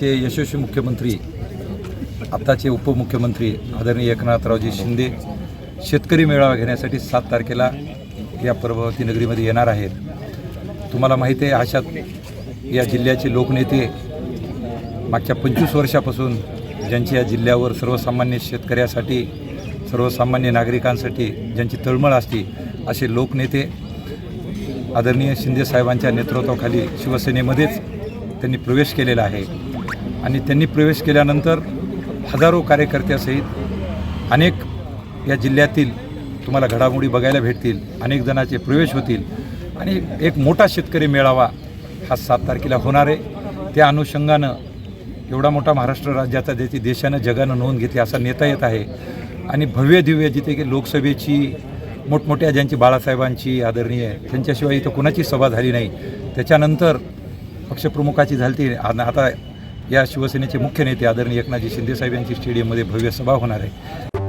राज्याचे यशस्वी मुख्यमंत्री आत्ताचे उपमुख्यमंत्री आदरणीय एकनाथरावजी शिंदे शेतकरी मेळावा घेण्यासाठी 7 तारखेला या पर्वती नगरीमध्ये येणार आहेत। तुम्हाला माहिती आहे, अशात या जिल्ह्याचे लोकनेते मागच्या 25 वर्षापासून ज्यांची या जिल्ह्यावर सर्वसामान्य शेतकऱ्यासाठी सर्वसामान्य नागरिकांसाठी ज्यांची तळमळ असते असे लोकनेते आदरणीय शिंदे साहेबांच्या नेतृत्वाखाली शिवसेनेमध्येच त्यांनी प्रवेश केलेला आहे। आणि त्यांनी प्रवेश केल्यानंतर हजारो कार्यकर्त्यासहित अनेक या जिल्ह्यातील तुम्हाला घडामोडी बघायला भेटतील, अनेक जणांचे प्रवेश होतील आणि एक मोठा शेतकरी मेळावा हा 7 तारखेला होणार आहे। त्या अनुषंगानं एवढा मोठा महाराष्ट्र राज्याचा ज्याची देशानं जगानं नोंद घेतली असा नेता येत आहे आणि भव्य दिव्य जिथे की लोकसभेची मोठमोठ्या ज्यांची बाळासाहेबांची आदरणीय त्यांच्याशिवाय इथं कोणाची सभा झाली नाही, त्याच्यानंतर पक्षप्रमुखाची झाली आता या शिवसेनेचे मुख्य नेते आदरणीय एकनाथजी शिंदेसाहेब यांची स्टेडियममध्ये भव्य सभा होणार आहे।